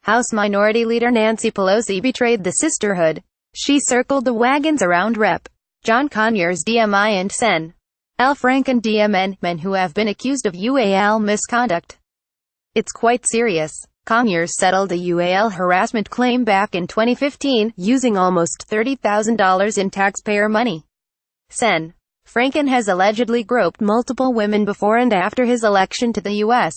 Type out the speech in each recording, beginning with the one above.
House Minority Leader Nancy Pelosi betrayed the sisterhood. She circled the wagons around Rep. John Conyers DMI and Sen. Franken DMN, men who have been accused of UAL misconduct. It's quite serious. Conyers settled a UAL harassment claim back in 2015, using almost $30,000 in taxpayer money. Sen. Franken has allegedly groped multiple women before and after his election to the U.S.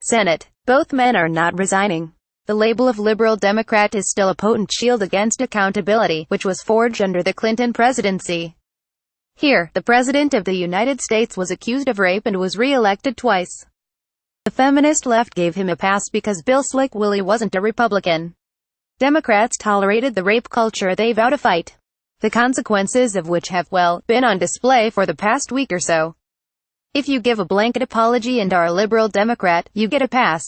Senate. Both men are not resigning. The label of liberal Democrat is still a potent shield against accountability, which was forged under the Clinton presidency. Here, the President of the United States was accused of rape and was re-elected twice. The feminist left gave him a pass because Bill Slick Willie wasn't a Republican. Democrats tolerated the rape culture they vow to fight, the consequences of which have, well, been on display for the past week or so. If you give a blanket apology and are a liberal Democrat, you get a pass.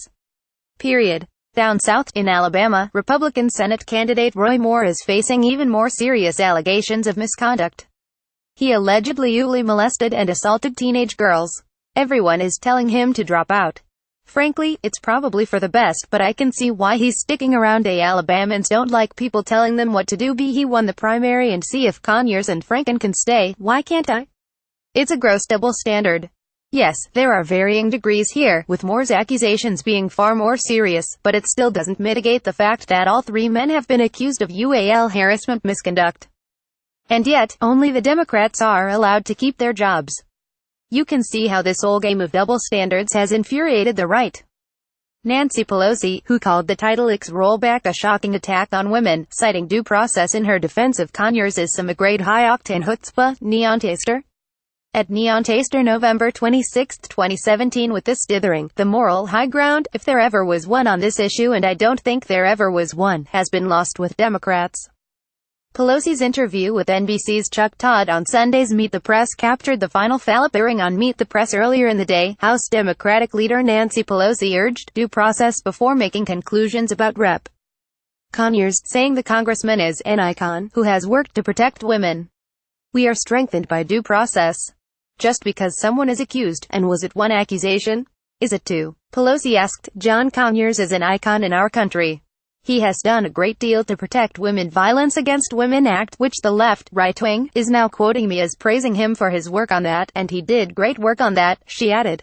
Period. Down south, in Alabama, Republican Senate candidate Roy Moore is facing even more serious allegations of misconduct. He allegedly molested and assaulted teenage girls. Everyone is telling him to drop out. Frankly, it's probably for the best, but I can see why he's sticking around. Alabamans don't like people telling them what to do. He won the primary, and see if Conyers and Franken can stay, why can't I? It's a gross double standard. Yes, there are varying degrees here, with Moore's accusations being far more serious, but it still doesn't mitigate the fact that all three men have been accused of UAL harassment misconduct. And yet, only the Democrats are allowed to keep their jobs. You can see how this whole game of double standards has infuriated the right. Nancy Pelosi, who called the Title X rollback a shocking attack on women, citing due process in her defense of Conyers as some grade high-octane chutzpah, neon taster. At Neon Taster November 26, 2017 with this dithering, the moral high ground, if there ever was one on this issue, and I don't think there ever was one, has been lost with Democrats. Pelosi's interview with NBC's Chuck Todd on Sunday's Meet the Press captured the final fallop airing on Meet the Press earlier in the day. House Democratic leader Nancy Pelosi urged due process before making conclusions about Rep. Conyers, saying the congressman is an icon who has worked to protect women. We are strengthened by due process. Just because someone is accused, and was it one accusation? Is it two? Pelosi asked. John Conyers is an icon in our country. He has done a great deal to protect women. Violence Against Women Act, which the left, right wing, is now quoting me as praising him for his work on that, and he did great work on that, she added.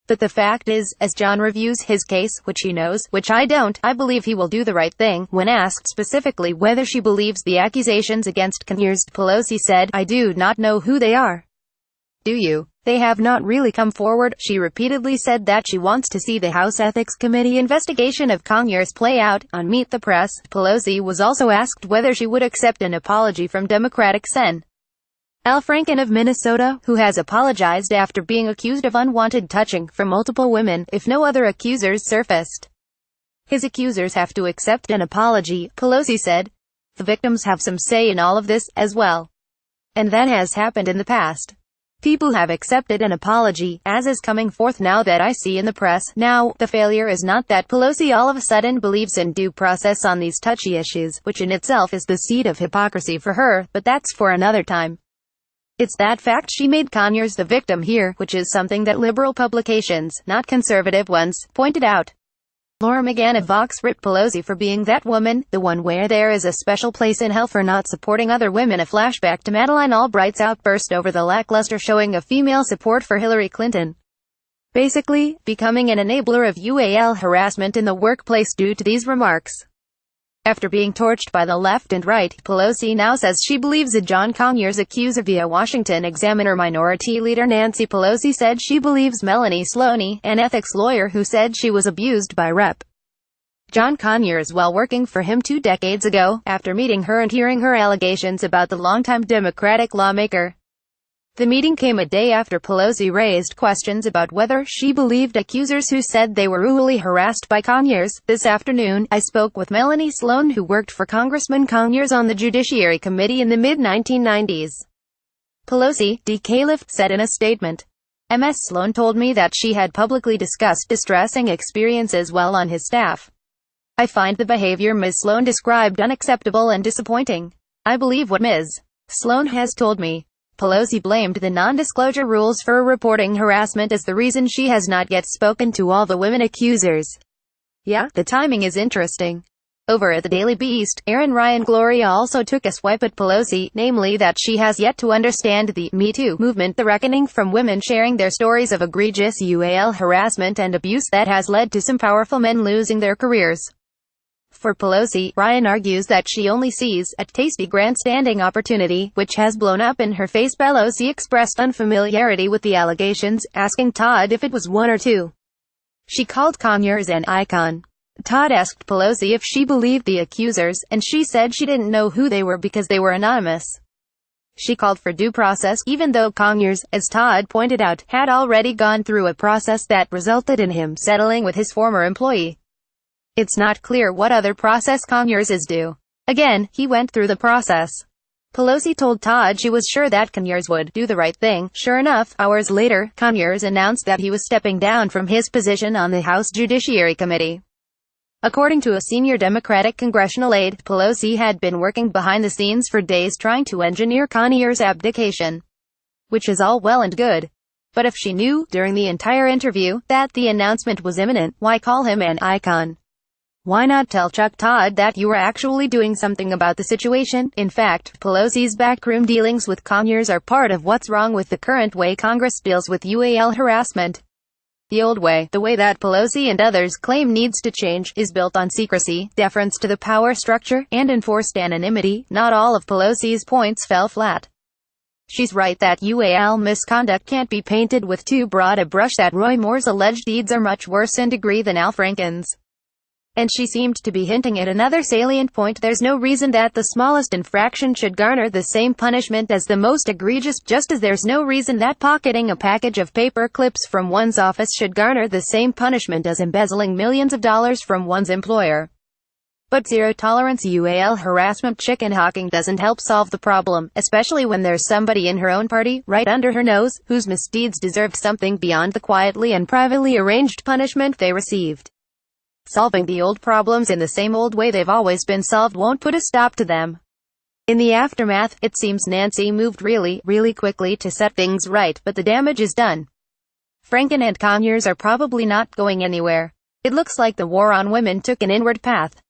But the fact is, as John reviews his case, which he knows, which I don't, I believe he will do the right thing. When asked specifically whether she believes the accusations against Conyers, Pelosi said, I do not know who they are. Do you? They have not really come forward. She repeatedly said that she wants to see the House Ethics Committee investigation of Conyers play out. On Meet the Press, Pelosi was also asked whether she would accept an apology from Democratic Sen. Franken of Minnesota, who has apologized after being accused of unwanted touching from multiple women, if no other accusers surfaced. His accusers have to accept an apology, Pelosi said. The victims have some say in all of this, as well. And that has happened in the past. People have accepted an apology, as is coming forth now that I see in the press. Now, the failure is not that Pelosi all of a sudden believes in due process on these touchy issues, which in itself is the seed of hypocrisy for her, but that's for another time. It's that fact she made Conyers the victim here, which is something that liberal publications, not conservative ones, pointed out. Laura McGann of Vox ripped Pelosi for being that woman, the one where there is a special place in hell for not supporting other women. A flashback to Madeleine Albright's outburst over the lackluster showing of female support for Hillary Clinton. Basically, becoming an enabler of UAL harassment in the workplace due to these remarks. After being torched by the left and right, Pelosi now says she believes a John Conyers accuser via Washington Examiner. Minority Leader Nancy Pelosi said she believes Melanie Sloaney, an ethics lawyer who said she was abused by Rep. John Conyers while working for him 2 decades ago, after meeting her and hearing her allegations about the longtime Democratic lawmaker. The meeting came a day after Pelosi raised questions about whether she believed accusers who said they were cruelly harassed by Conyers. This afternoon, I spoke with Melanie Sloan, who worked for Congressman Conyers on the Judiciary Committee in the mid-1990s. Pelosi, D. Califf, said in a statement. Ms. Sloan told me that she had publicly discussed distressing experiences while on his staff. I find the behavior Ms. Sloan described unacceptable and disappointing. I believe what Ms. Sloan has told me. Pelosi blamed the non-disclosure rules for reporting harassment as the reason she has not yet spoken to all the women accusers. Yeah, the timing is interesting. Over at the Daily Beast, Aaron Ryan Gloria also took a swipe at Pelosi, namely that she has yet to understand the Me Too movement, the reckoning from women sharing their stories of egregious UAL harassment and abuse that has led to some powerful men losing their careers. For Pelosi, Ryan argues that she only sees a tasty grandstanding opportunity, which has blown up in her face. Pelosi expressed unfamiliarity with the allegations, asking Todd if it was one or two. She called Conyers an icon. Todd asked Pelosi if she believed the accusers, and she said she didn't know who they were because they were anonymous. She called for due process, even though Conyers, as Todd pointed out, had already gone through a process that resulted in him settling with his former employee. It's not clear what other process Conyers is due. Again, he went through the process. Pelosi told Todd she was sure that Conyers would do the right thing. Sure enough, hours later, Conyers announced that he was stepping down from his position on the House Judiciary Committee. According to a senior Democratic congressional aide, Pelosi had been working behind the scenes for days trying to engineer Conyers' abdication. Which is all well and good. But if she knew, during the entire interview, that the announcement was imminent, why call him an icon? Why not tell Chuck Todd that you were actually doing something about the situation? In fact, Pelosi's backroom dealings with Conyers are part of what's wrong with the current way Congress deals with UAL harassment. The old way, the way that Pelosi and others claim needs to change, is built on secrecy, deference to the power structure, and enforced anonymity. Not all of Pelosi's points fell flat. She's right that UAL misconduct can't be painted with too broad a brush, that Roy Moore's alleged deeds are much worse in degree than Al Franken's. And she seemed to be hinting at another salient point: there's no reason that the smallest infraction should garner the same punishment as the most egregious, just as there's no reason that pocketing a package of paper clips from one's office should garner the same punishment as embezzling millions of dollars from one's employer. But zero-tolerance UAL harassment chicken hawking doesn't help solve the problem, especially when there's somebody in her own party, right under her nose, whose misdeeds deserved something beyond the quietly and privately arranged punishment they received. Solving the old problems in the same old way they've always been solved won't put a stop to them. In the aftermath, it seems Nancy moved really quickly to set things right, but the damage is done. Franken and Conyers are probably not going anywhere. It looks like the war on women took an inward path.